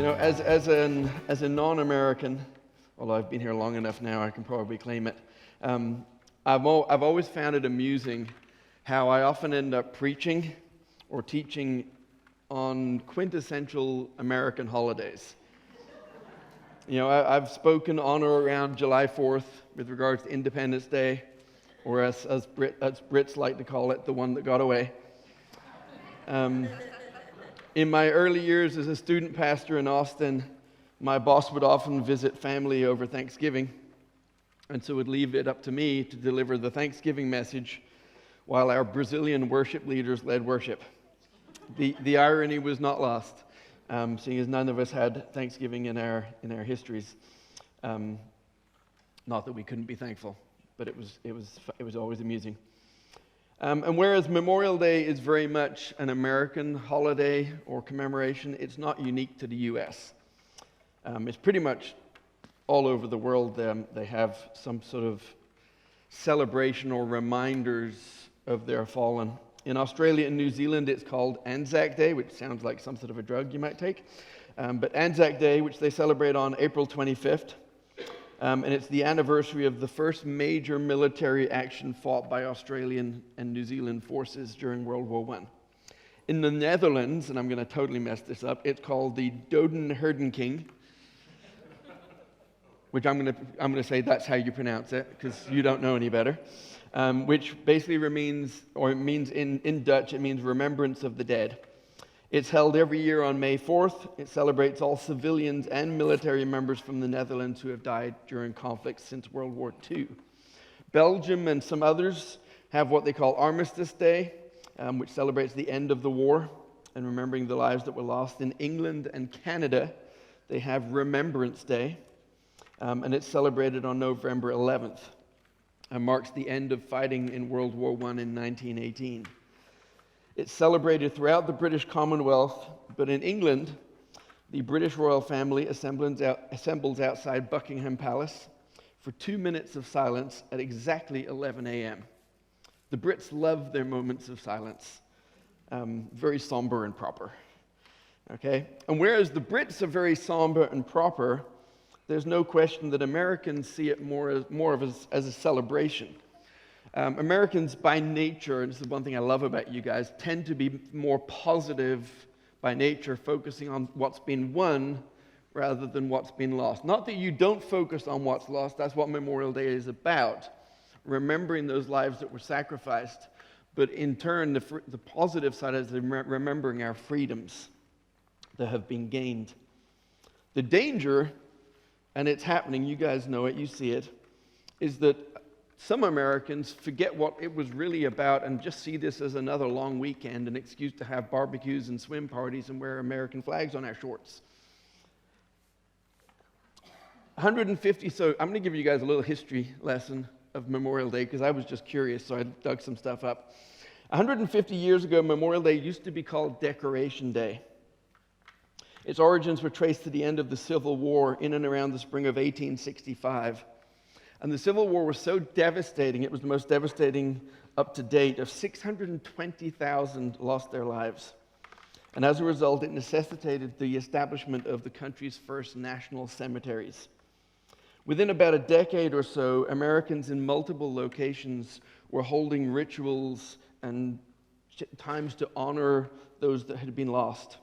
You know, as a non-American, although I've been here long enough now, I can probably claim it. I've always found it amusing how I often end up preaching or teaching on quintessential American holidays. You know, I've spoken on or around July 4th with regards to Independence Day, or as Brits like to call it, the one that got away. In my early years as a student pastor in Austin, my boss would often visit family over Thanksgiving, and so would leave it up to me to deliver the Thanksgiving message while our Brazilian worship leaders led worship. The irony was not lost, seeing as none of us had Thanksgiving in our histories. Not that we couldn't be thankful, but it was always amusing. And whereas Memorial Day is very much an American holiday or commemoration, it's not unique to the U.S. It's pretty much all over the world. They have some sort of celebration or reminders of their fallen. In Australia and New Zealand, it's called Anzac Day, which sounds like some sort of a drug you might take. But Anzac Day, which they celebrate on April 25th, and it's the anniversary of the first major military action fought by Australian and New Zealand forces during World War I. In the Netherlands, and I'm going to totally mess this up, it's called the Dodenherdenking, which I'm going to say that's how you pronounce it, because you don't know any better, which basically means in Dutch, it means remembrance of the dead. It's held every year on May 4th. It celebrates all civilians and military members from the Netherlands who have died during conflicts since World War II. Belgium and some others have what they call Armistice Day, which celebrates the end of the war and remembering the lives that were lost. In England and Canada, they have Remembrance Day, and it's celebrated on November 11th and marks the end of fighting in World War I in 1918. It's celebrated throughout the British Commonwealth, but in England, the British royal family assembles outside Buckingham Palace for 2 minutes of silence at exactly 11 a.m. The Brits love their moments of silence, very somber and proper. Okay? And whereas the Brits are very somber and proper, there's no question that Americans see it more as a celebration. Americans by nature, and this is one thing I love about you guys, tend to be more positive by nature, focusing on what's been won rather than what's been lost. Not that you don't focus on what's lost, that's what Memorial Day is about, remembering those lives that were sacrificed, but in turn, the positive side is remembering our freedoms that have been gained. The danger, and it's happening, you guys know it, you see it, is that some Americans forget what it was really about and just see this as another long weekend, an excuse to have barbecues and swim parties and wear American flags on our shorts. 150, so I'm going to give you guys a little history lesson of Memorial Day because I was just curious, so I dug some stuff up. 150 years ago, Memorial Day used to be called Decoration Day. Its origins were traced to the end of the Civil War in and around the spring of 1865. And the Civil War was so devastating, it was the most devastating up to date, of 620,000 lost their lives. And as a result, it necessitated the establishment of the country's first national cemeteries. Within about a decade or so, Americans in multiple locations were holding rituals and times to honor those that had been lost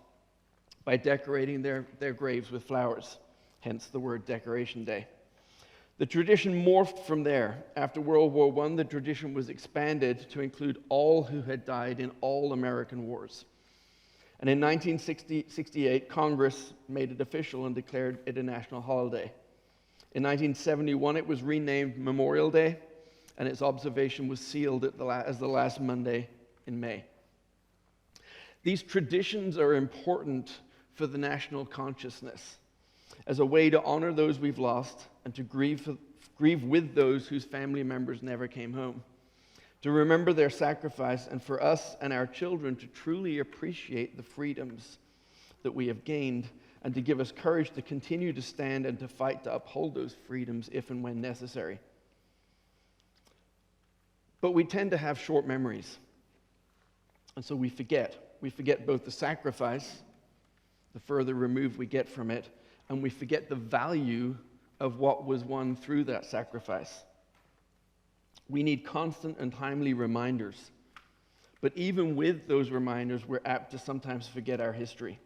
by decorating their graves with flowers, hence the word Decoration Day. The tradition morphed from there. After World War I, the tradition was expanded to include all who had died in all American wars. And in 1968, Congress made it official and declared it a national holiday. In 1971, it was renamed Memorial Day, and its observation was sealed as the last Monday in May. These traditions are important for the national consciousness, as a way to honor those we've lost and to grieve with those whose family members never came home, to remember their sacrifice, and for us and our children to truly appreciate the freedoms that we have gained, and to give us courage to continue to stand and to fight to uphold those freedoms if and when necessary. But we tend to have short memories, and so we forget. We forget both the sacrifice the further removed we get from it, and we forget the value of what was won through that sacrifice. We need constant and timely reminders. But even with those reminders, we're apt to sometimes forget our history.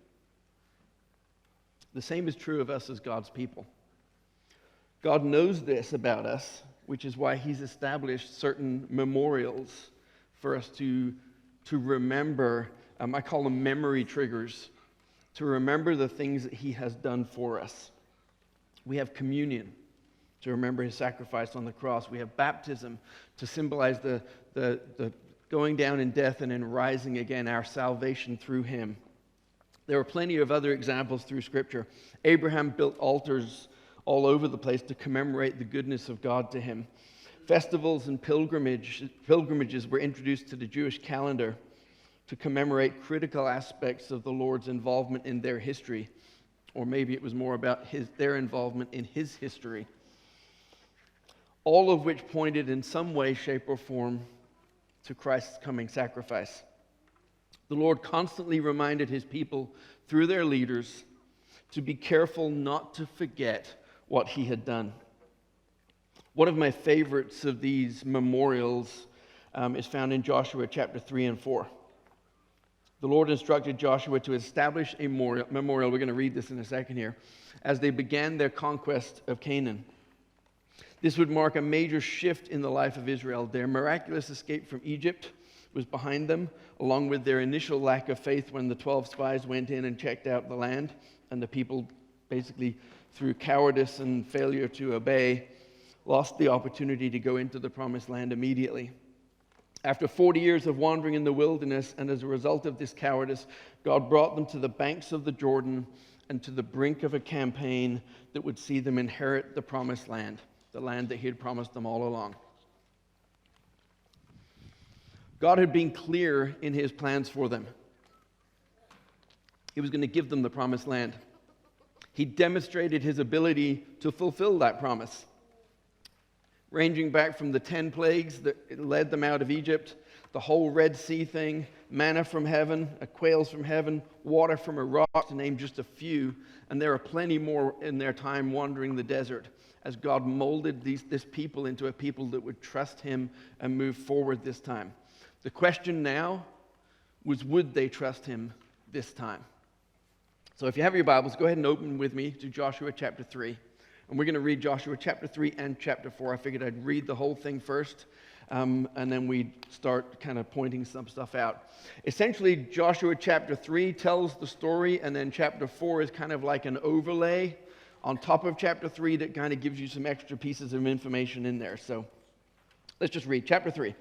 The same is true of us as God's people. God knows this about us, which is why he's established certain memorials for us to remember. I call them memory triggers, to remember the things that he has done for us. We have communion to remember his sacrifice on the cross. We have baptism to symbolize the going down in death and in rising again, our salvation through him. There are plenty of other examples through Scripture. Abraham built altars all over the place to commemorate the goodness of God to him. Festivals and pilgrimages were introduced to the Jewish calendar to commemorate critical aspects of the Lord's involvement in their history. Or maybe it was more about their involvement in his history. All of which pointed in some way, shape, or form to Christ's coming sacrifice. The Lord constantly reminded his people through their leaders to be careful not to forget what he had done. One of my favorites of these memorials is found in Joshua chapter 3 and 4. The Lord instructed Joshua to establish a memorial. We're going to read this in a second here. As they began their conquest of Canaan. This would mark a major shift in the life of Israel. Their miraculous escape from Egypt was behind them, along with their initial lack of faith when the 12 spies went in and checked out the land, and the people basically, through cowardice and failure to obey, lost the opportunity to go into the promised land immediately. After 40 years of wandering in the wilderness, and as a result of this cowardice, God brought them to the banks of the Jordan and to the brink of a campaign that would see them inherit the promised land, the land that he had promised them all along. God had been clear in his plans for them. He was going to give them the promised land. He demonstrated his ability to fulfill that promise. Ranging back from the 10 plagues that led them out of Egypt, the whole Red Sea thing, manna from heaven, quails from heaven, water from a rock, to name just a few. And there are plenty more in their time wandering the desert as God molded this people into a people that would trust him and move forward this time. The question now was, would they trust him this time? So if you have your Bibles, go ahead and open with me to Joshua chapter 3. And we're going to read Joshua chapter 3 and chapter 4. I figured I'd read the whole thing first, and then we'd start kind of pointing some stuff out. Essentially, Joshua chapter 3 tells the story, and then chapter 4 is kind of like an overlay on top of chapter 3 that kind of gives you some extra pieces of information in there. So let's just read. Chapter 3,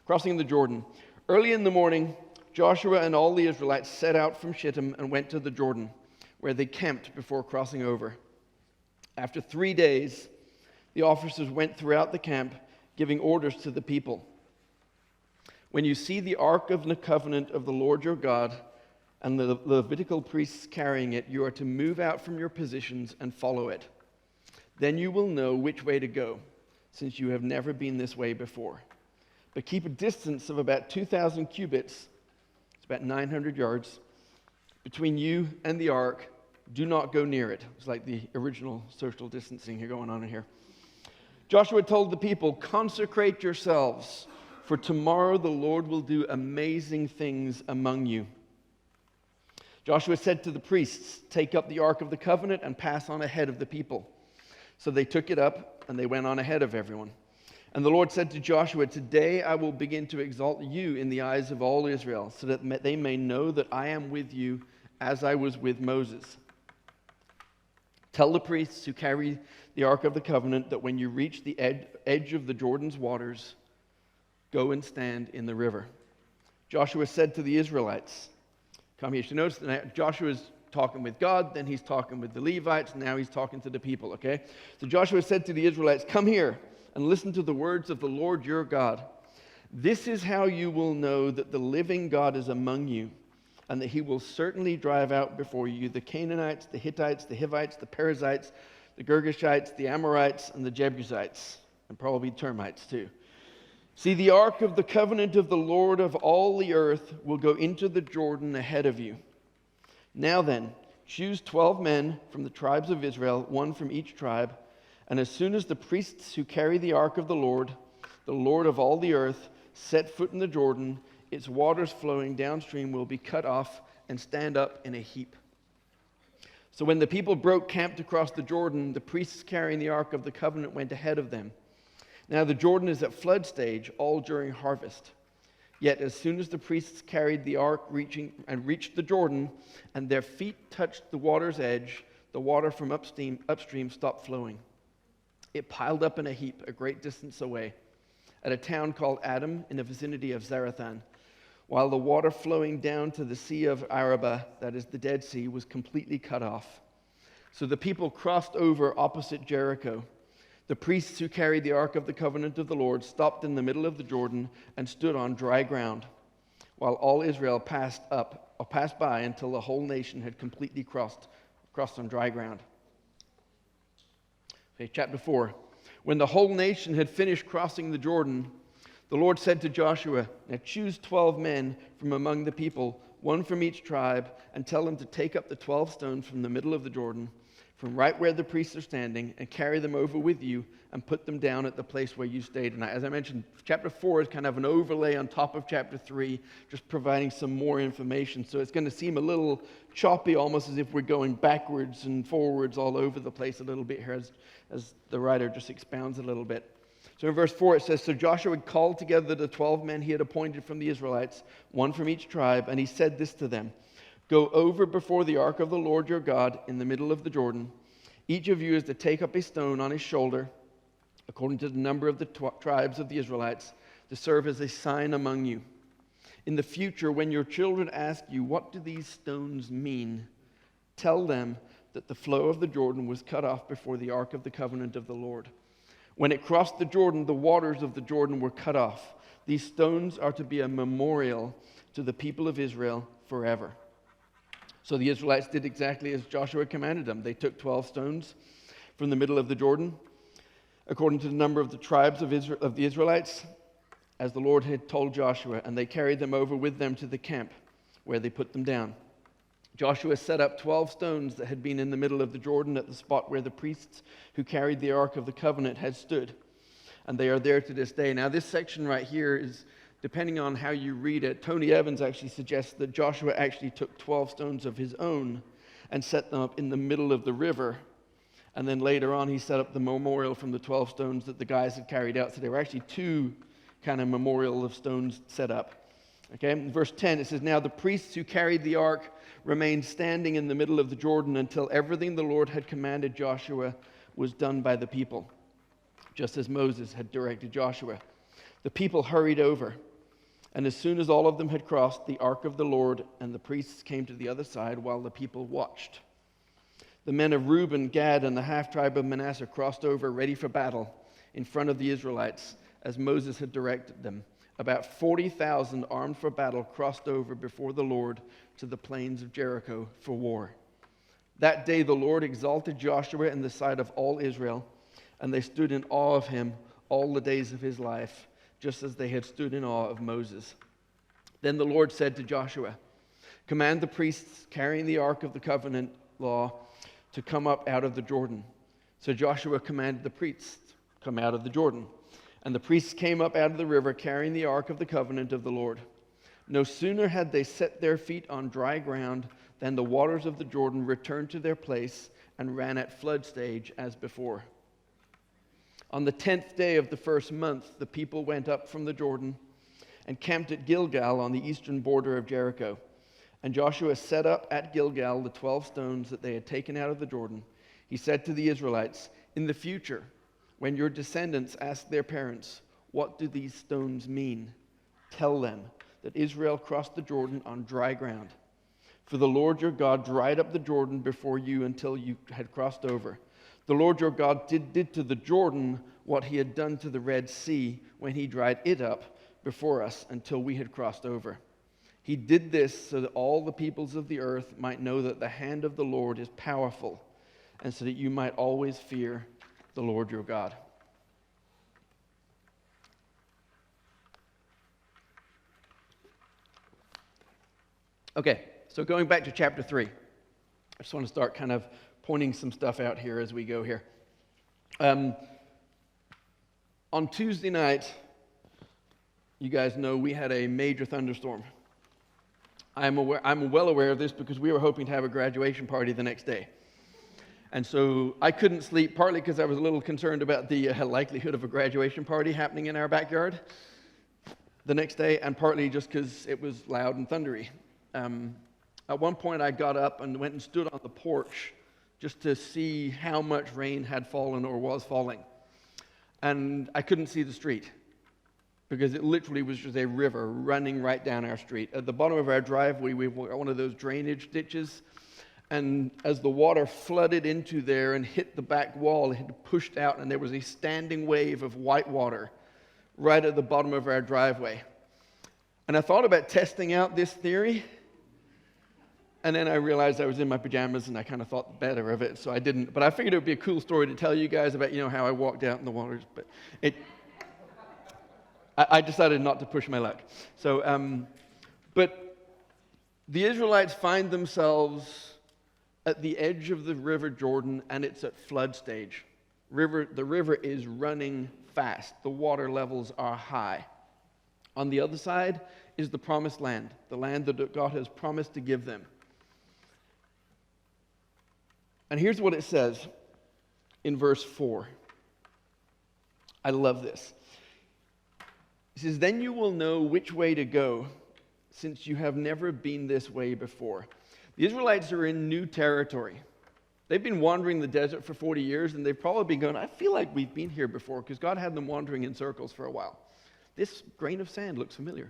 crossing the Jordan. Early in the morning, Joshua and all the Israelites set out from Shittim and went to the Jordan, where they camped before crossing over. After 3 days, the officers went throughout the camp, giving orders to the people. When you see the ark of the covenant of the Lord your God and the Levitical priests carrying it, you are to move out from your positions and follow it. Then you will know which way to go, since you have never been this way before. But keep a distance of about 2,000 cubits, it's about 900 yards, between you and the ark. Do not go near it. It's like the original social distancing here going on in here. Joshua told the people, consecrate yourselves, for tomorrow the Lord will do amazing things among you. Joshua said to the priests, take up the ark of the covenant and pass on ahead of the people. So they took it up and they went on ahead of everyone. And the Lord said to Joshua, today I will begin to exalt you in the eyes of all Israel, so that they may know that I am with you as I was with Moses. Tell the priests who carry the Ark of the Covenant that when you reach the edge of the Jordan's waters, go and stand in the river. Joshua said to the Israelites, come here. So notice that Joshua's talking with God, then he's talking with the Levites, and now he's talking to the people, okay? So Joshua said to the Israelites, come here and listen to the words of the Lord your God. This is how you will know that the living God is among you, and that he will certainly drive out before you the Canaanites, the Hittites, the Hivites, the Perizzites, the Girgashites, the Amorites, and the Jebusites, and probably termites too. See, the ark of the covenant of the Lord of all the earth will go into the Jordan ahead of you. Now then, Choose 12 men from the tribes of Israel, one from each tribe. And as soon as the priests who carry the ark of the Lord of all the earth, set foot in the Jordan, its waters flowing downstream will be cut off and stand up in a heap. So when the people broke camp to cross the Jordan, the priests carrying the ark of the covenant went ahead of them. Now the Jordan is at flood stage, all during harvest. Yet as soon as the priests carried the ark reached the Jordan, and their feet touched the water's edge, the water from upstream stopped flowing. It piled up in a heap a great distance away, at a town called Adam in the vicinity of Zarethan, while the water flowing down to the Sea of Arabah, that is the Dead Sea, was completely cut off. So the people crossed over opposite Jericho. The priests who carried the Ark of the Covenant of the Lord stopped in the middle of the Jordan and stood on dry ground, while all Israel passed by until the whole nation had completely crossed on dry ground. Okay, chapter 4. When the whole nation had finished crossing the Jordan, the Lord said to Joshua, "Now choose 12 men from among the people, one from each tribe, and tell them to take up the 12 stones from the middle of the Jordan, from right where the priests are standing, and carry them over with you and put them down at the place where you stayed tonight." As I mentioned, chapter 4 is kind of an overlay on top of chapter 3, just providing some more information. So it's going to seem a little choppy, almost as if we're going backwards and forwards all over the place a little bit here as the writer just expounds a little bit. So in verse 4 it says, "So Joshua called together the 12 men he had appointed from the Israelites, one from each tribe, and he said this to them, 'Go over before the ark of the Lord your God in the middle of the Jordan. Each of you is to take up a stone on his shoulder, according to the number of the tribes of the Israelites, to serve as a sign among you. In the future, when your children ask you, 'What do these stones mean?' tell them that the flow of the Jordan was cut off before the ark of the covenant of the Lord. When it crossed the Jordan, the waters of the Jordan were cut off. These stones are to be a memorial to the people of Israel forever." So the Israelites did exactly as Joshua commanded them. They took 12 stones from the middle of the Jordan, according to the number of the tribes of the Israelites, as the Lord had told Joshua, and they carried them over with them to the camp, where they put them down. Joshua set up 12 stones that had been in the middle of the Jordan at the spot where the priests who carried the Ark of the Covenant had stood, and they are there to this day. Now this section right here is, depending on how you read it, Tony Evans actually suggests that Joshua actually took 12 stones of his own and set them up in the middle of the river. And then later on, he set up the memorial from the 12 stones that the guys had carried out. So there were actually two kind of memorial of stones set up. Okay, in verse 10, it says, "Now the priests who carried the ark remained standing in the middle of the Jordan until everything the Lord had commanded Joshua was done by the people, just as Moses had directed Joshua. The people hurried over. And as soon as all of them had crossed, the ark of the Lord and the priests came to the other side while the people watched. The men of Reuben, Gad, and the half-tribe of Manasseh crossed over ready for battle in front of the Israelites, as Moses had directed them. About 40,000 armed for battle crossed over before the Lord to the plains of Jericho for war. That day the Lord exalted Joshua in the sight of all Israel, and they stood in awe of him all the days of his life, just as they had stood in awe of Moses. Then the Lord said to Joshua, 'Command the priests carrying the ark of the covenant law to come up out of the Jordan.' So Joshua commanded the priests, 'Come out of the Jordan.' And the priests came up out of the river carrying the ark of the covenant of the Lord. No sooner had they set their feet on dry ground than the waters of the Jordan returned to their place and ran at flood stage as before. On the 10th day of the first month, the people went up from the Jordan and camped at Gilgal on the eastern border of Jericho. And Joshua set up at Gilgal the 12 stones that they had taken out of the Jordan. He said to the Israelites, 'In the future, when your descendants ask their parents, "What do these stones mean?" tell them that Israel crossed the Jordan on dry ground. For the Lord your God dried up the Jordan before you until you had crossed over. The Lord your God did to the Jordan what he had done to the Red Sea when he dried it up before us until we had crossed over. He did this so that all the peoples of the earth might know that the hand of the Lord is powerful, and so that you might always fear the Lord your God.'" Okay, so going back to chapter 3. I just want to start kind of pointing some stuff out here as we go here. On Tuesday night, you guys know we had a major thunderstorm. I'm well aware of this because we were hoping to have a graduation party the next day. And so I couldn't sleep, partly because I was a little concerned about the likelihood of a graduation party happening in our backyard the next day, and partly just because it was loud and thundery. At one point, I got up and went and stood on the porch just to see how much rain had fallen or was falling. And I couldn't see the street because it literally was just a river running right down our street. At the bottom of our driveway, we've got one of those drainage ditches. And as the water flooded into there and hit the back wall, it had pushed out, and there was a standing wave of white water right at the bottom of our driveway. And I thought about testing out this theory, and then I realized I was in my pajamas, and I kind of thought better of it, so I didn't. But I figured it would be a cool story to tell you guys about, how I walked out in the waters. But I decided not to push my luck. So, but the Israelites find themselves at the edge of the River Jordan, and it's at flood stage. The river is running fast. The water levels are high. On the other side is the promised land, the land that God has promised to give them. And here's what it says in verse 4. I love this. It says, "Then you will know which way to go, since you have never been this way before." The Israelites are in new territory. They've been wandering the desert for 40 years, and they've probably been going, I feel like we've been here before, because God had them wandering in circles for a while. This grain of sand looks familiar.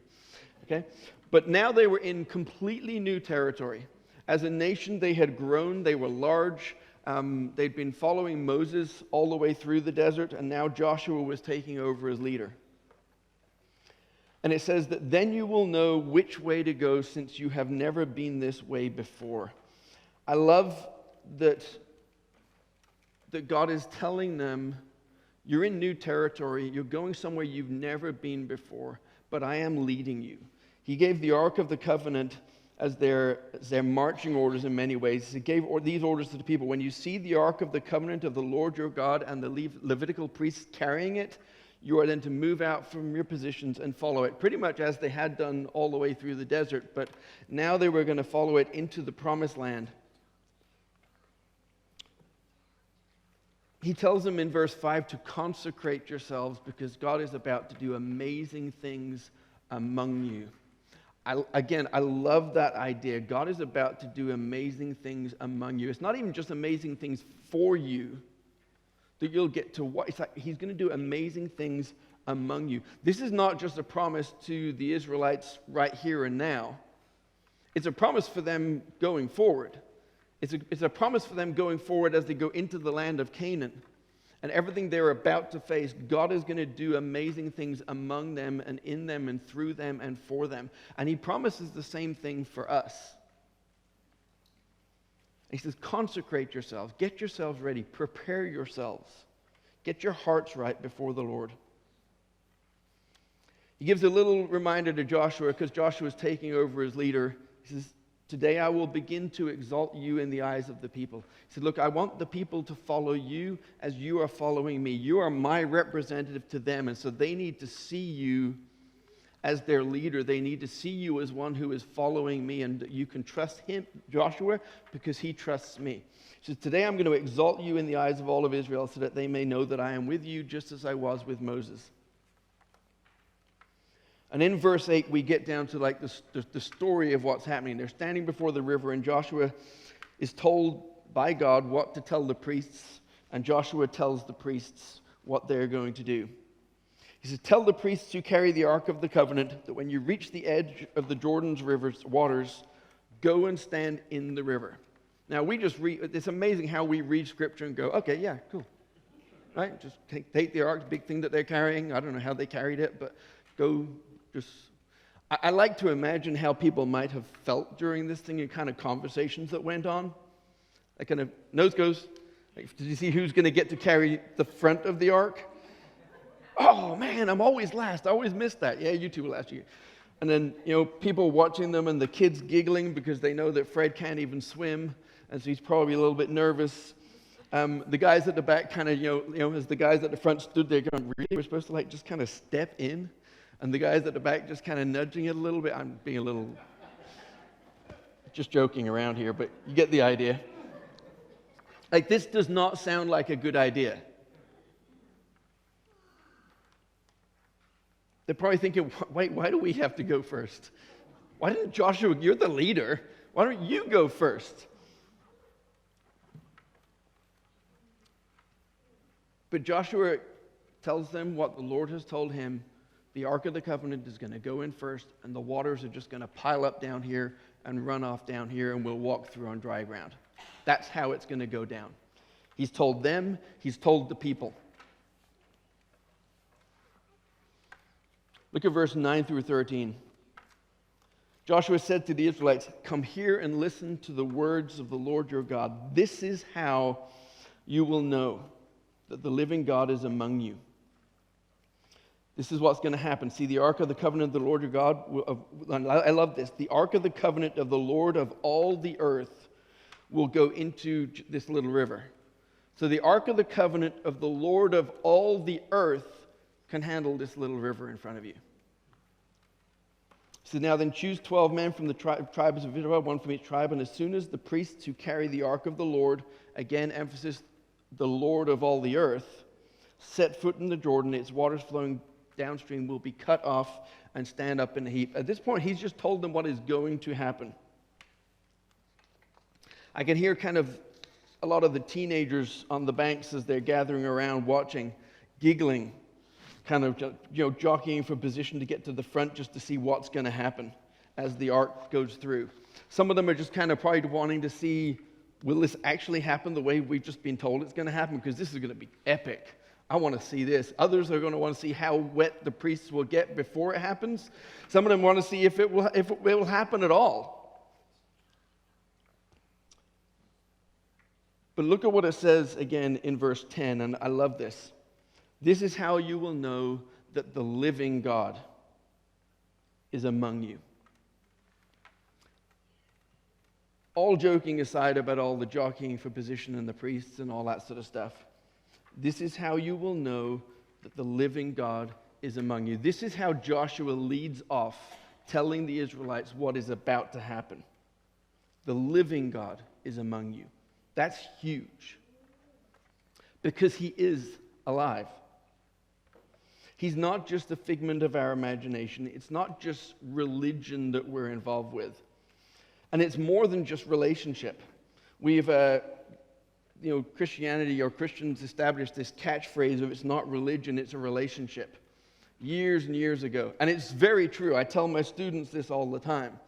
Okay? But now they were in completely new territory. As a nation, they had grown. They were large. They'd been following Moses all the way through the desert, and now Joshua was taking over as leader. And it says that then you will know which way to go, since you have never been this way before. I love that God is telling them, you're in new territory, you're going somewhere you've never been before, but I am leading you. He gave the Ark of the Covenant as their marching orders in many ways. He gave these orders to the people. When you see the Ark of the Covenant of the Lord your God and the Levitical priests carrying it, you are then to move out from your positions and follow it, pretty much as they had done all the way through the desert. But now they were going to follow it into the promised land. He tells them in verse 5 to consecrate yourselves because God is about to do amazing things among you. I love that idea. God is about to do amazing things among you. It's not even just amazing things for you that you'll get to watch. It's like he's going to do amazing things among you. This is not just a promise to the Israelites right here and now. It's a promise for them going forward. It's a promise for them going forward as they go into the land of Canaan. And everything they're about to face, God is going to do amazing things among them and in them and through them and for them. And he promises the same thing for us. He says, consecrate yourselves, get yourselves ready, prepare yourselves, get your hearts right before the Lord. He gives a little reminder to Joshua because Joshua is taking over as leader. He says, today I will begin to exalt you in the eyes of the people. He said, look, I want the people to follow you as you are following me. You are my representative to them, and so they need to see you as their leader. They need to see you as one who is following me, and you can trust him, Joshua, because he trusts me. He says, today I'm going to exalt you in the eyes of all of Israel so that they may know that I am with you just as I was with Moses. And in verse 8, we get down to like the story of what's happening. They're standing before the river, and Joshua is told by God what to tell the priests, and Joshua tells the priests what they're going to do. He says, tell the priests who carry the Ark of the Covenant that when you reach the edge of the Jordan's waters, go and stand in the river. Now, we just read, it's amazing how we read Scripture and go, okay, yeah, cool. Right? Just take the Ark, big thing that they're carrying. I don't know how they carried it, but go just... I like to imagine how people might have felt during this thing and kind of conversations that went on. Like kind of, nose goes, like, did you see who's going to get to carry the front of the Ark? Oh, man, I'm always last. I always miss that. Yeah, you two were last year. And then, people watching them and the kids giggling because they know that Fred can't even swim. and so he's probably a little bit nervous. The guys at the back kind of, as the guys at the front stood there going, really? We're supposed to like just kind of step in? And the guys at the back just kind of nudging it a little bit. I'm being a little, just joking around here, but you get the idea. Like, this does not sound like a good idea. They're probably thinking, wait, why do we have to go first? Why didn't Joshua, you're the leader, why don't you go first? But Joshua tells them what the Lord has told him. The Ark of the Covenant is going to go in first, and the waters are just going to pile up down here and run off down here, and we'll walk through on dry ground. That's how it's going to go down. He's told them, he's told the people. Look at verse 9 through 13. Joshua said to the Israelites, "Come here and listen to the words of the Lord your God. This is how you will know that the living God is among you." This is what's going to happen. See, the Ark of the Covenant of the Lord your God, I love this. The Ark of the Covenant of the Lord of all the earth will go into this little river. So the Ark of the Covenant of the Lord of all the earth can handle this little river in front of you. So now then choose 12 men from the tribes of Israel, one from each tribe, and as soon as the priests who carry the Ark of the Lord, again emphasis, the Lord of all the earth, set foot in the Jordan, its waters flowing downstream will be cut off and stand up in a heap. At this point, he's just told them what is going to happen. I can hear kind of a lot of the teenagers on the banks as they're gathering around watching, giggling, kind of jockeying for position to get to the front just to see what's going to happen as the ark goes through. Some of them are just kind of probably wanting to see, will this actually happen the way we've just been told it's going to happen? Because this is going to be epic. I want to see this. Others are going to want to see how wet the priests will get before it happens. Some of them want to see if it will happen at all. But look at what it says again in verse 10, and I love this. This is how you will know that the living God is among you. All joking aside about all the jockeying for position and the priests and all that sort of stuff, this is how you will know that the living God is among you. This is how Joshua leads off telling the Israelites what is about to happen. The living God is among you. That's huge. Because he is alive. He's not just a figment of our imagination. It's not just religion that we're involved with. And it's more than just relationship. We've, Christianity or Christians established this catchphrase of it's not religion, it's a relationship. Years and years ago. And it's very true. I tell my students this all the time.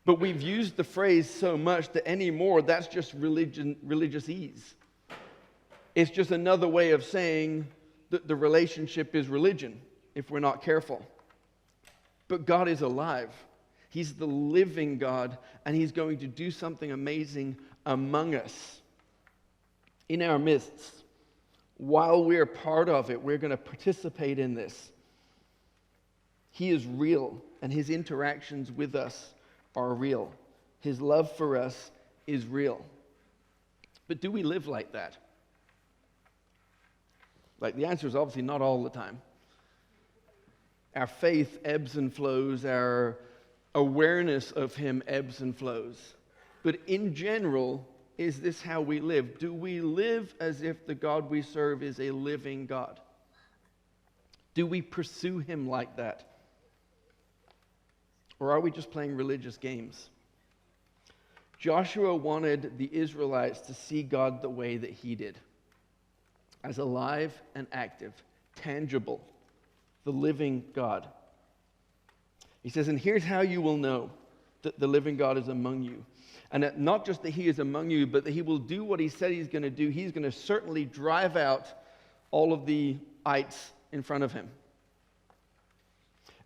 But we've used the phrase so much that anymore that's just religious ease. It's just another way of saying that the relationship is religion, if we're not careful. But God is alive. He's the living God, and he's going to do something amazing among us, in our midst. While we're part of it, we're going to participate in this. He is real, and his interactions with us are real. His love for us is real. But do we live like that? Like, the answer is obviously not all the time. Our faith ebbs and flows. Our awareness of him ebbs and flows. But in general, is this how we live? Do we live as if the God we serve is a living God? Do we pursue him like that? Or are we just playing religious games? Joshua wanted the Israelites to see God the way that he did. As alive and active, tangible, the living God. He says, and here's how you will know that the living God is among you. And not just that he is among you, but that he will do what he said he's going to do. He's going to certainly drive out all of the ites in front of him.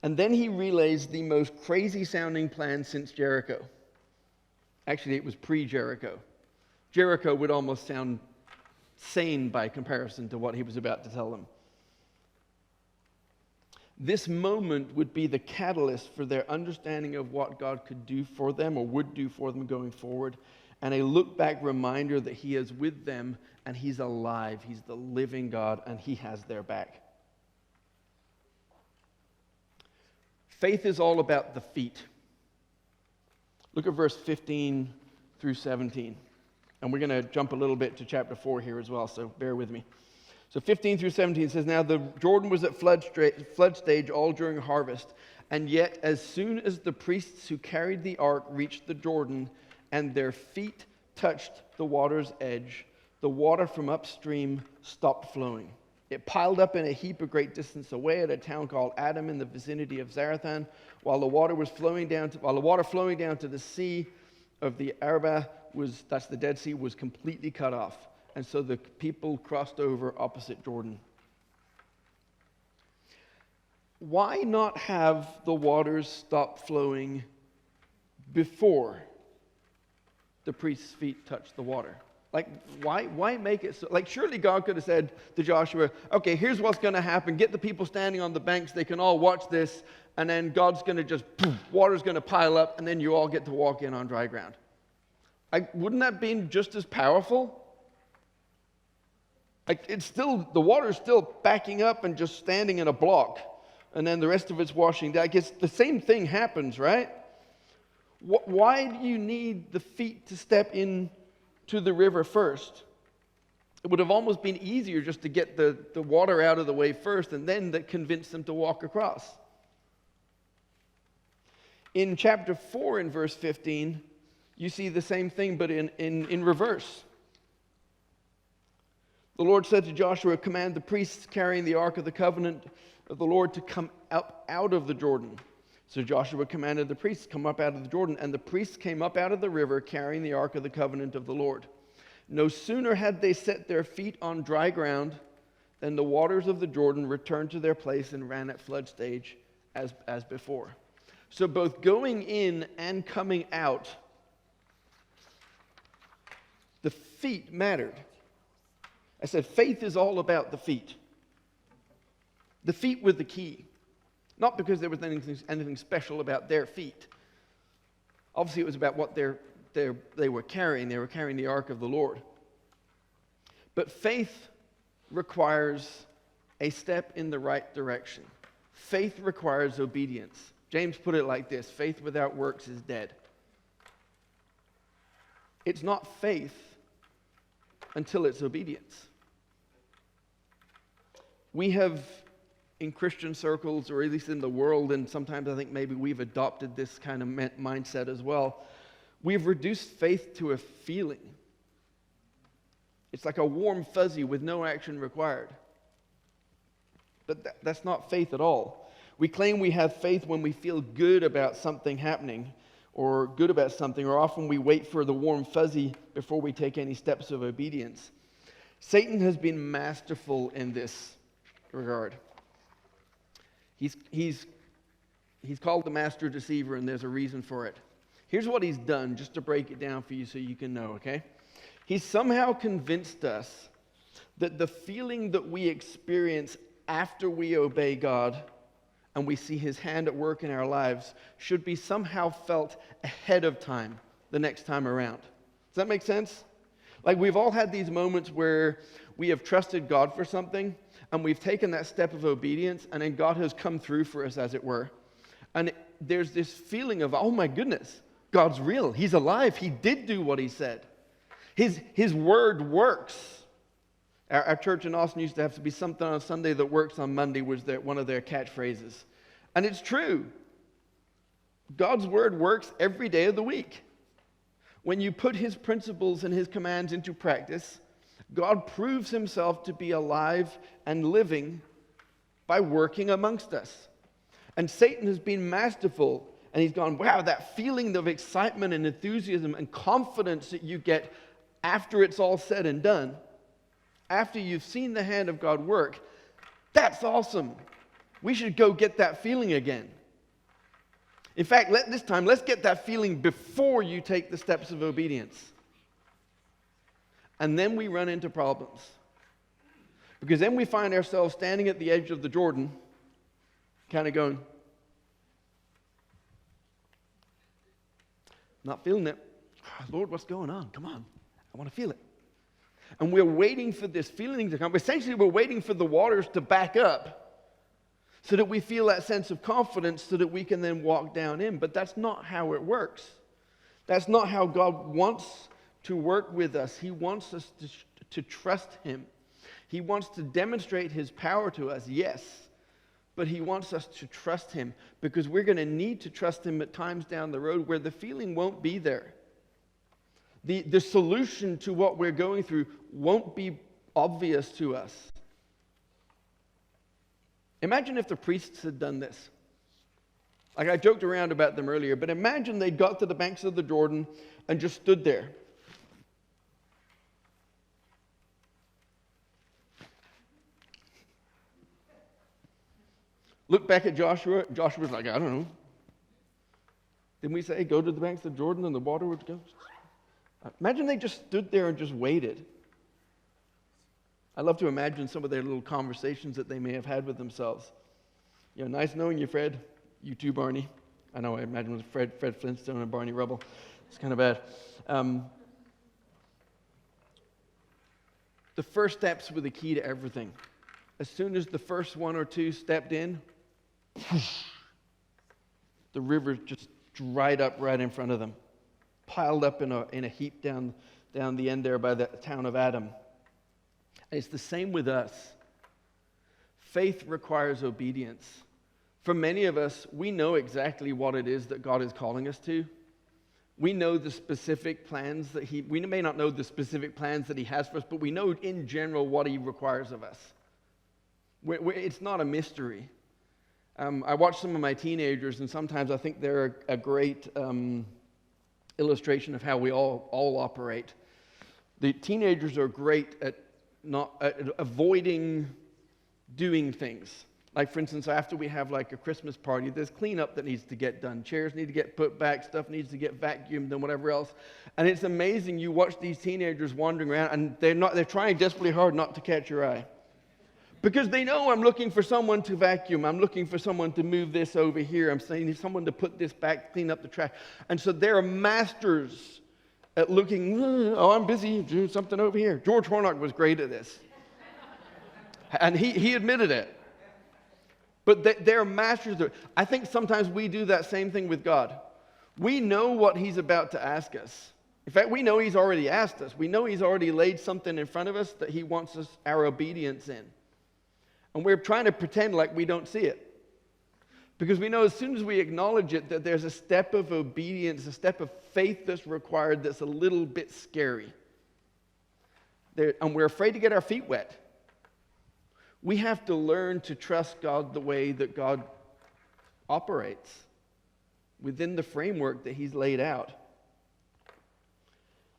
And then he relays the most crazy-sounding plan since Jericho. Actually, it was pre-Jericho. Jericho would almost sound sane by comparison to what he was about to tell them. This moment would be the catalyst for their understanding of what God could do for them or would do for them going forward. and a look-back reminder that he is with them and he's alive. He's the living God and he has their back. Faith is all about the feet. Look at verse 15 through 17. And we're going to jump a little bit to chapter 4 here as well, so bear with me. So 15 through 17 says, "Now the Jordan was at flood stage all during harvest, and yet as soon as the priests who carried the ark reached the Jordan and their feet touched the water's edge, the water from upstream stopped flowing. It piled up in a heap a great distance away at a town called Adam in the vicinity of Zarethan, while the water flowing down to the sea of the Arabah, that's the Dead Sea, was completely cut off. And so the people crossed over opposite Jordan." Why not have the waters stop flowing before the priest's feet touched the water? Like, why make it so? Like, surely God could have said to Joshua, okay, here's what's going to happen. Get the people standing on the banks. They can all watch this. And then God's going to just, water's going to pile up. And then you all get to walk in on dry ground. Wouldn't that be just as powerful? Like, the water's still backing up and just standing in a block. And then the rest of it's washing down. I guess the same thing happens, right? Why do you need the feet to step in to the river first? It would have almost been easier just to get the water out of the way first and then that convince them to walk across. In chapter 4 in verse 15, you see the same thing but in reverse. The Lord said to Joshua, "Command the priests carrying the ark of the covenant of the Lord to come up out of the Jordan." So Joshua commanded the priests to come up out of the Jordan, and the priests came up out of the river carrying the ark of the covenant of the Lord. No sooner had they set their feet on dry ground than the waters of the Jordan returned to their place and ran at flood stage as before. So both going in and coming out, the feet mattered. I said faith is all about the feet. The feet were the key. Not because there was anything special about their feet. Obviously, it was about what they were carrying. They were carrying the ark of the Lord. But faith requires a step in the right direction. Faith requires obedience. James put it like this: faith without works is dead. It's not faith until it's obedience. We have, in Christian circles, or at least in the world, and sometimes I think maybe we've adopted this kind of mindset as well, we've reduced faith to a feeling. It's like a warm fuzzy with no action required. But that's not faith at all. We claim we have faith when we feel good about something happening, or good about something, or often we wait for the warm fuzzy before we take any steps of obedience. Satan has been masterful in this regard. He's called the master deceiver, and there's a reason for it. Here's what he's done, just to break it down for you so you can know, okay? He's somehow convinced us that the feeling that we experience after we obey God and we see his hand at work in our lives should be somehow felt ahead of time, the next time around. Does that make sense? Like, we've all had these moments where we have trusted God for something, and we've taken that step of obedience, and then God has come through for us, as it were. And there's this feeling of, oh my goodness, God's real. He's alive. He did do what he said. His word works. Our church in Austin used to have to be something on Sunday that works on Monday, was one of their catchphrases. And it's true. God's word works every day of the week. When you put his principles and his commands into practice, God proves himself to be alive and living by working amongst us. And Satan has been masterful, and he's gone, wow, that feeling of excitement and enthusiasm and confidence that you get after it's all said and done, after you've seen the hand of God work, that's awesome. We should go get that feeling again. In fact, let's get that feeling before you take the steps of obedience. And then we run into problems. Because then we find ourselves standing at the edge of the Jordan, kind of going, not feeling it. Lord, what's going on? Come on. I want to feel it. And we're waiting for this feeling to come. Essentially, we're waiting for the waters to back up so that we feel that sense of confidence so that we can then walk down in. But that's not how it works. That's not how God wants to work with us. He wants us to trust him. He wants to demonstrate his power to us, yes. But he wants us to trust him because we're going to need to trust him at times down the road where the feeling won't be there. The solution to what we're going through won't be obvious to us. Imagine if the priests had done this. Like I joked around about them earlier, but imagine they got to the banks of the Jordan and just stood there. Look back at Joshua. Joshua's like, I don't know. Didn't we say go to the banks of the Jordan and the water would go? Imagine they just stood there and just waited. I love to imagine some of their little conversations that they may have had with themselves. You know, nice knowing you, Fred. You too, Barney. I know, I imagine it was Fred Flintstone and Barney Rubble. It's kind of bad. The first steps were the key to everything. As soon as the first one or two stepped in, the river just dried up right in front of them, piled up in a heap down the end there by the town of Adam. And it's the same with us. Faith requires obedience. For many of us, we know exactly what it is that God is calling us to. We know the specific plans that we may not know the specific plans that he has for us, but we know in general what he requires of us. It's not a mystery. I watch some of my teenagers, and sometimes I think they're a great illustration of how we all operate. The teenagers are great at avoiding doing things. Like, for instance, after we have like a Christmas party, there's cleanup that needs to get done. Chairs need to get put back, stuff needs to get vacuumed and whatever else. And it's amazing, you watch these teenagers wandering around, and they're trying desperately hard not to catch your eye. Because they know I'm looking for someone to vacuum. I'm looking for someone to move this over here. I'm saying someone to put this back, clean up the trash. And so they're masters at looking, oh, I'm busy doing something over here. George Hornock was great at this. And he admitted it. But they're masters. I think sometimes we do that same thing with God. We know what he's about to ask us. In fact, we know he's already asked us. We know he's already laid something in front of us that he wants our obedience in. And we're trying to pretend like we don't see it. Because we know as soon as we acknowledge it that there's a step of obedience, a step of faith that's required that's a little bit scary. And we're afraid to get our feet wet. We have to learn to trust God the way that God operates within the framework that he's laid out.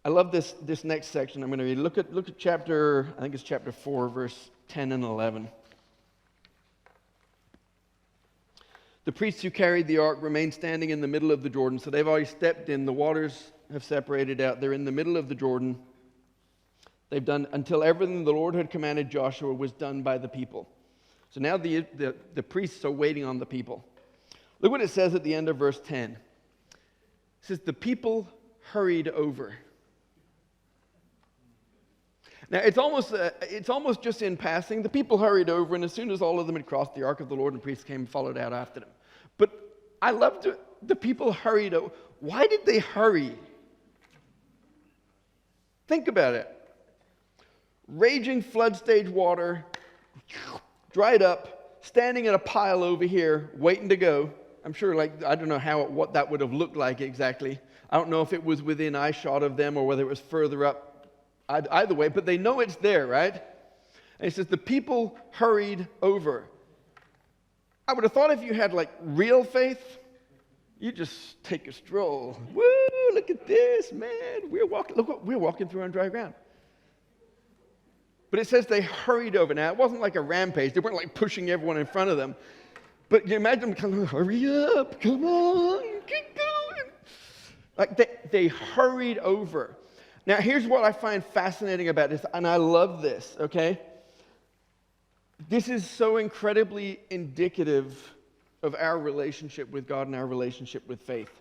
I love this next section I'm going to read. Look at chapter, I think it's chapter 4, verse 10 and 11. The priests who carried the ark remained standing in the middle of the Jordan. So they've already stepped in. The waters have separated out. They're in the middle of the Jordan. They've done until everything the Lord had commanded Joshua was done by the people. So now the priests are waiting on the people. Look what it says at the end of verse 10. It says, the people hurried over. Now, it's almost just in passing. The people hurried over, and as soon as all of them had crossed, the ark of the Lord and priests came and followed out after them. But I loved it. The people hurried over. Why did they hurry? Think about it. Raging flood stage water, dried up, standing in a pile over here, waiting to go. I'm sure, I don't know what that would have looked like exactly. I don't know if it was within eyeshot of them or whether it was further up. Either way, but they know it's there, right? And it says the people hurried over. I would have thought if you had real faith, you just take a stroll. Woo, look at this, man. We're walking through on dry ground. But it says they hurried over. Now, it wasn't like a rampage. They weren't pushing everyone in front of them. But you imagine them kind of, hurry up, come on, keep going. They hurried over. Now, here's what I find fascinating about this, and I love this, okay? This is so incredibly indicative of our relationship with God and our relationship with faith.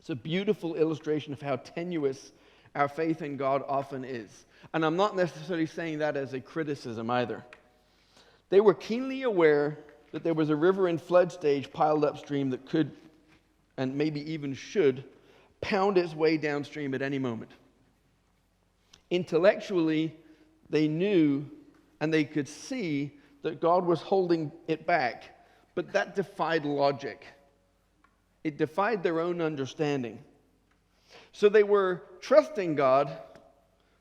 It's a beautiful illustration of how tenuous our faith in God often is. And I'm not necessarily saying that as a criticism either. They were keenly aware that there was a river in flood stage piled upstream that could, and maybe even should, pound its way downstream at any moment. Intellectually, they knew and they could see that God was holding it back, but that defied logic. It defied their own understanding. So they were trusting God,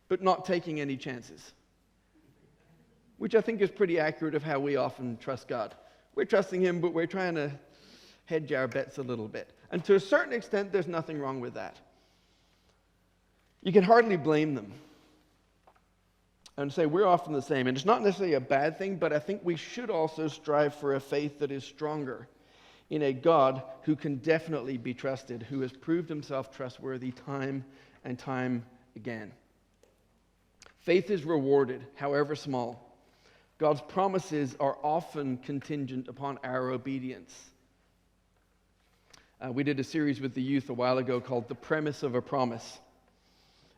but not taking any chances, which I think is pretty accurate of how we often trust God. We're trusting Him, but we're trying to hedge our bets a little bit. And to a certain extent, there's nothing wrong with that. You can hardly blame them. And say we're often the same. And it's not necessarily a bad thing, but I think we should also strive for a faith that is stronger in a God who can definitely be trusted, who has proved Himself trustworthy time and time again. Faith is rewarded, however small. God's promises are often contingent upon our obedience. We did a series with the youth a while ago called The Premise of a Promise.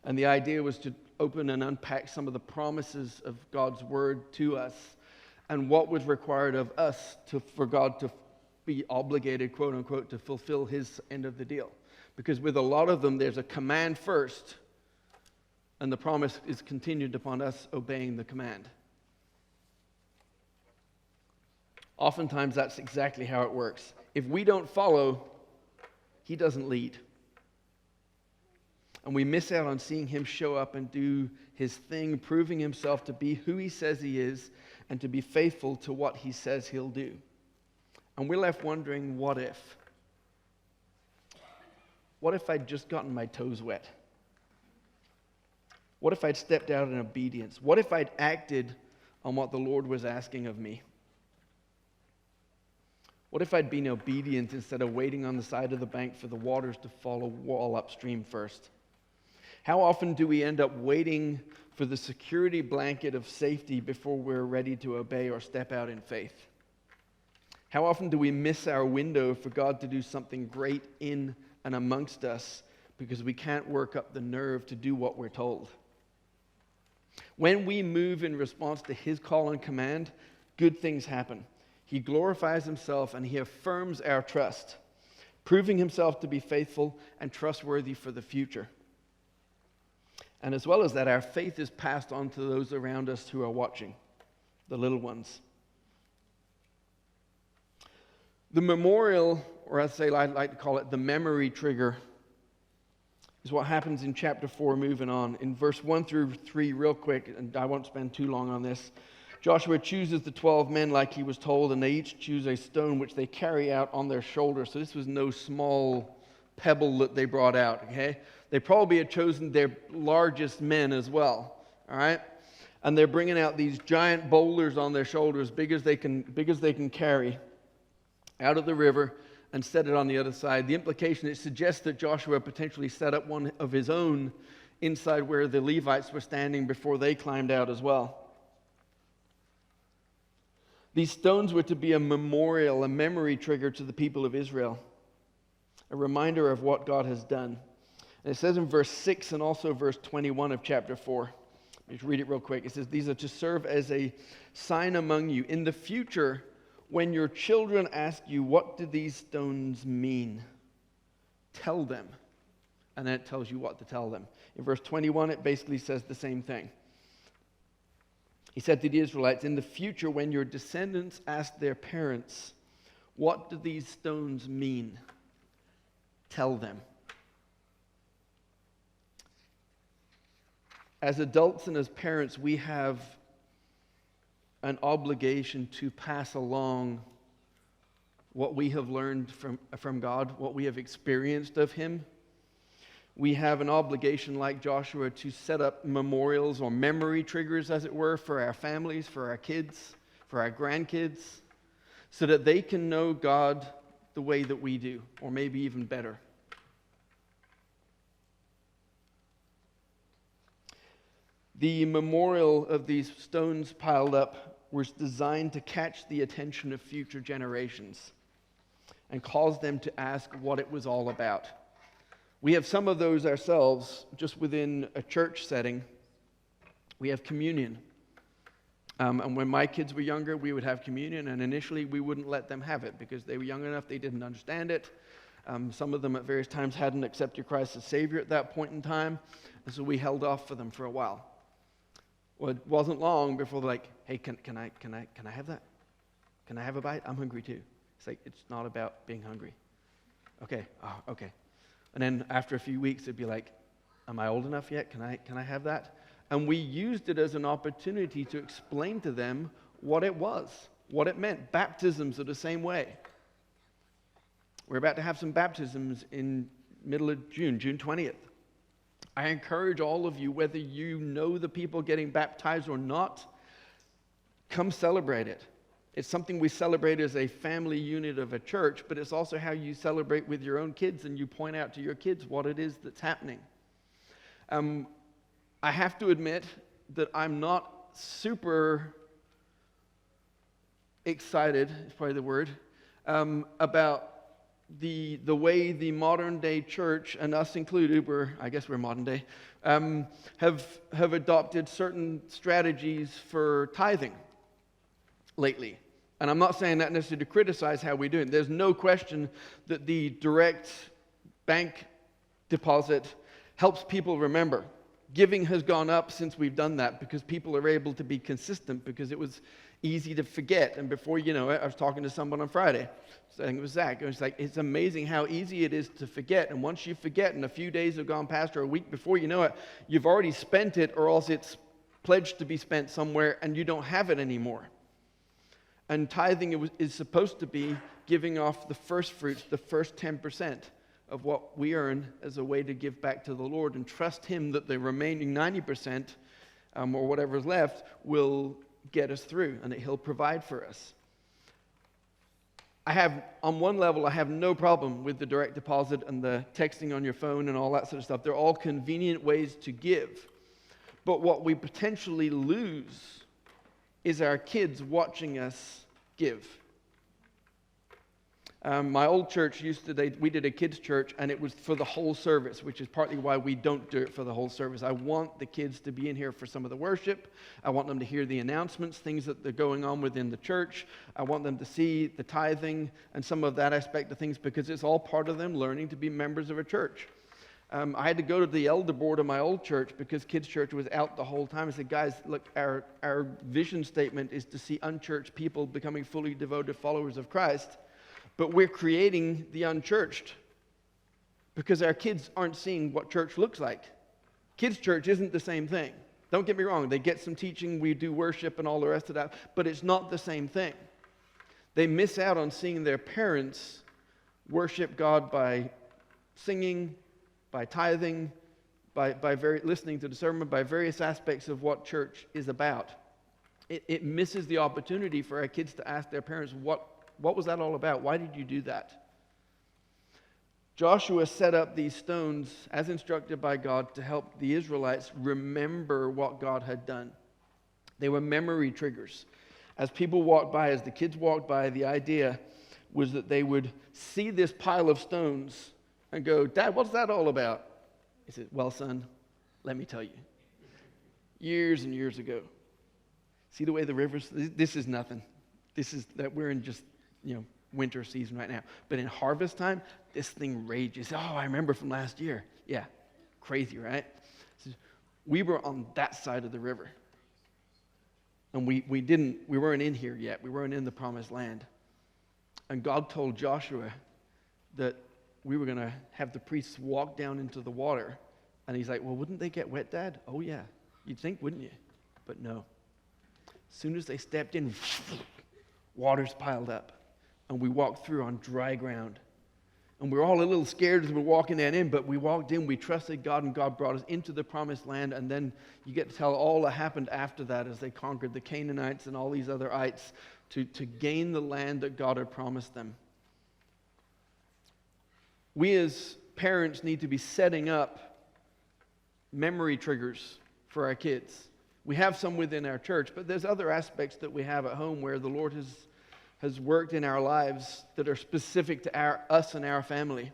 And the idea was to open and unpack some of the promises of God's word to us and what was required of us for God to be obligated, quote unquote, to fulfill His end of the deal. Because with a lot of them, there's a command first, and the promise is contingent upon us obeying the command. Oftentimes, that's exactly how it works. If we don't follow, He doesn't lead. And we miss out on seeing Him show up and do His thing, proving Himself to be who He says He is and to be faithful to what He says He'll do. And we're left wondering, what if? What if I'd just gotten my toes wet? What if I'd stepped out in obedience? What if I'd acted on what the Lord was asking of me? What if I'd been obedient instead of waiting on the side of the bank for the waters to fall a wall upstream first? How often do we end up waiting for the security blanket of safety before we're ready to obey or step out in faith? How often do we miss our window for God to do something great in and amongst us because we can't work up the nerve to do what we're told? When we move in response to His call and command, good things happen. He glorifies Himself and He affirms our trust, proving Himself to be faithful and trustworthy for the future. And as well as that, our faith is passed on to those around us who are watching, the little ones. The memorial, or I'd like to call it the memory trigger, is what happens in chapter 4, moving on. In verse 1 through 3, real quick, and I won't spend too long on this. Joshua chooses the 12 men like he was told, and they each choose a stone which they carry out on their shoulders. So this was no small pebble that they brought out, okay? They probably had chosen their largest men as well, all right? And they're bringing out these giant boulders on their shoulders, big as they can carry, out of the river and set it on the other side. The implication, it suggests that Joshua potentially set up one of his own inside where the Levites were standing before they climbed out as well. These stones were to be a memorial, a memory trigger to the people of Israel, a reminder of what God has done. And it says in verse 6 and also verse 21 of chapter 4, just read it real quick. It says, "These are to serve as a sign among you. In the future, when your children ask you, 'What do these stones mean?' tell them." And then it tells you what to tell them. In verse 21, it basically says the same thing. He said to the Israelites, "In the future, when your descendants ask their parents, 'What do these stones mean?' tell them." As adults and as parents, we have an obligation to pass along what we have learned from God, what we have experienced of Him. We have an obligation, like Joshua, to set up memorials or memory triggers, as it were, for our families, for our kids, for our grandkids, so that they can know God the way that we do, or maybe even better. The memorial of these stones piled up was designed to catch the attention of future generations and cause them to ask what it was all about. We have some of those ourselves just within a church setting. We have communion. And when my kids were younger, we would have communion, and initially we wouldn't let them have it because they were young enough, they didn't understand it. Some of them at various times hadn't accepted Christ as Savior at that point in time, and so we held off for them for a while. Well, it wasn't long before they're like, hey, can I have that? Can I have a bite? I'm hungry too. It's like, it's not about being hungry. Okay, okay. And then after a few weeks, it'd be like, am I old enough yet? Can I have that? And we used it as an opportunity to explain to them what it was, what it meant. Baptisms are the same way. We're about to have some baptisms in middle of June 20th. I encourage all of you, whether you know the people getting baptized or not, come celebrate it. It's something we celebrate as a family unit of a church, but it's also how you celebrate with your own kids and you point out to your kids what it is that's happening. I have to admit that I'm not super excited, is probably the word, about the way the modern day church, and us included, I guess we're modern day, have adopted certain strategies for tithing lately. And I'm not saying that necessarily to criticize how we do it. There's no question that the direct bank deposit helps people remember. Giving has gone up since we've done that because people are able to be consistent because it was easy to forget. And before you know it, I was talking to someone on Friday. I think it was Zach. It was like, it's amazing how easy it is to forget. And once you forget and a few days have gone past or a week before you know it, you've already spent it or else it's pledged to be spent somewhere and you don't have it anymore. And tithing is supposed to be giving off the first fruits, the first 10% of what we earn as a way to give back to the Lord and trust Him that the remaining 90% or whatever is left will get us through and that He'll provide for us. On one level, I have no problem with the direct deposit and the texting on your phone and all that sort of stuff. They're all convenient ways to give. But what we potentially lose is our kids watching us give. My old church we did a kids' church, and it was for the whole service, which is partly why we don't do it for the whole service. I want the kids to be in here for some of the worship. I want them to hear the announcements, things that are going on within the church. I want them to see the tithing and some of that aspect of things because it's all part of them learning to be members of a church. I had to go to the elder board of my old church because kids' church was out the whole time. I said, guys, look, our vision statement is to see unchurched people becoming fully devoted followers of Christ. But we're creating the unchurched because our kids aren't seeing what church looks like. Kids' church isn't the same thing. Don't get me wrong. They get some teaching, we do worship and all the rest of that, but it's not the same thing. They miss out on seeing their parents worship God by singing, by tithing, by listening to the sermon, by various aspects of what church is about. It misses the opportunity for our kids to ask their parents, what was that all about? Why did you do that? Joshua set up these stones as instructed by God to help the Israelites remember what God had done. They were memory triggers. As people walked by, as the kids walked by, the idea was that they would see this pile of stones and go, Dad, what's that all about? He said, well, son, let me tell you. Years and years ago, see the way the rivers, this is nothing. This is that we're in just, winter season right now. But in harvest time, this thing rages. Oh, I remember from last year. Yeah, crazy, right? We were on that side of the river. And we weren't in here yet. We weren't in the promised land. And God told Joshua that we were going to have the priests walk down into the water. And he's like, well, wouldn't they get wet, Dad? Oh, yeah. You'd think, wouldn't you? But no. As soon as they stepped in, water's piled up. And we walked through on dry ground. And we were all a little scared as we were walking that in, but we walked in, we trusted God, and God brought us into the promised land. And then you get to tell all that happened after that as they conquered the Canaanites and all these other ites to gain the land that God had promised them. We as parents need to be setting up memory triggers for our kids. We have some within our church, but there's other aspects that we have at home where the Lord has worked in our lives that are specific to us and our family.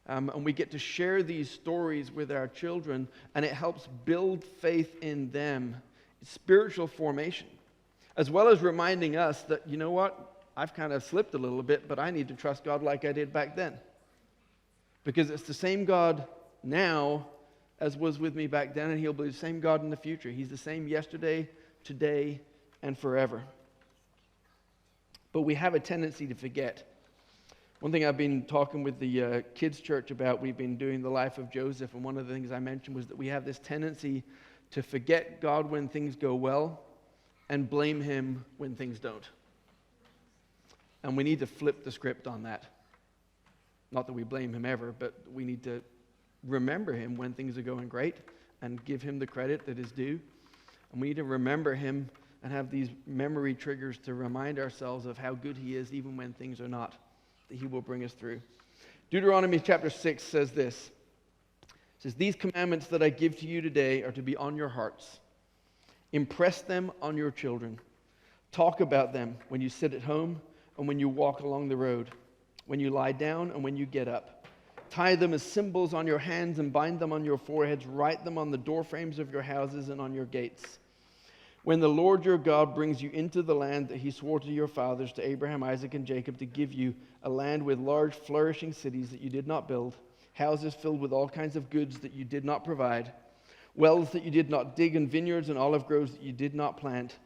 And we get to share these stories with our children, and it helps build faith in them, spiritual formation, as well as reminding us that, you know what, I've kind of slipped a little bit, but I need to trust God like I did back then. Because it's the same God now as was with me back then, and he'll be the same God in the future. He's the same yesterday, today, and forever. But we have a tendency to forget. One thing I've been talking with the kids' church about, we've been doing the life of Joseph, and one of the things I mentioned was that we have this tendency to forget God when things go well and blame him when things don't. And we need to flip the script on that. Not that we blame him ever, but we need to remember him when things are going great and give him the credit that is due. And we need to remember him and have these memory triggers to remind ourselves of how good he is even when things are not, that he will bring us through. Deuteronomy chapter 6 says this. It says, "These commandments that I give to you today are to be on your hearts. Impress them on your children. Talk about them when you sit at home and when you walk along the road, when you lie down and when you get up. Tie them as symbols on your hands and bind them on your foreheads. Write them on the doorframes of your houses and on your gates. When the Lord your God brings you into the land that he swore to your fathers, to Abraham, Isaac, and Jacob, to give you, a land with large flourishing cities that you did not build, houses filled with all kinds of goods that you did not provide, wells that you did not dig, and vineyards and olive groves that you did not plant.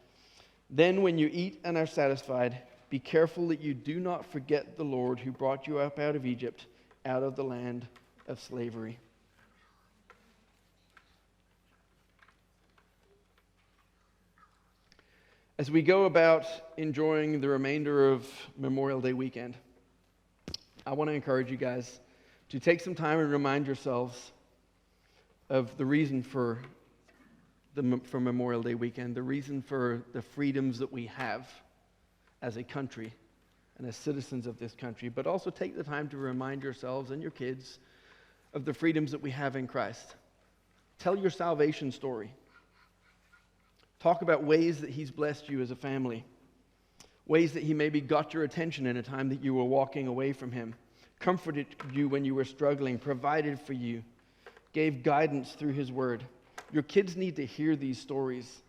Then when you eat and are satisfied, be careful that you do not forget the Lord who brought you up out of Egypt, out of the land of slavery." As we go about enjoying the remainder of Memorial Day weekend, I want to encourage you guys to take some time and remind yourselves of the reason for Memorial Day weekend, the reason for the freedoms that we have as a country and as citizens of this country, but also take the time to remind yourselves and your kids of the freedoms that we have in Christ. Tell your salvation story. Talk about ways that he's blessed you as a family, ways that he maybe got your attention in a time that you were walking away from him, comforted you when you were struggling, provided for you, gave guidance through his word. Your kids need to hear these stories.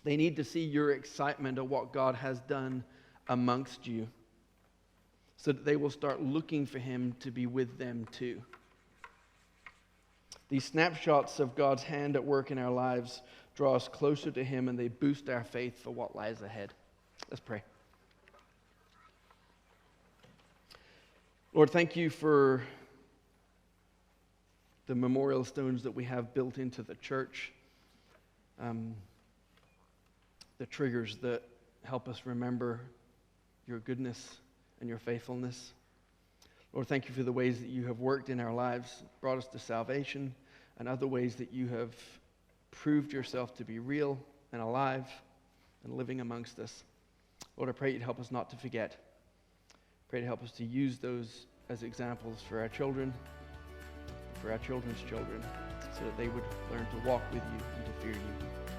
They need to see your excitement of what God has done amongst you, so that they will start looking for him to be with them too. These snapshots of God's hand at work in our lives draw us closer to him, and they boost our faith for what lies ahead. Let's pray. Lord, thank you for the memorial stones that we have built into the church, the triggers that help us remember your goodness and your faithfulness. Lord, thank you for the ways that you have worked in our lives, brought us to salvation, and other ways that you have proved yourself to be real and alive and living amongst us. Lord, I pray you'd help us not to forget. Pray to help us to use those as examples for our children, for our children's children, so that they would learn to walk with you and to fear you.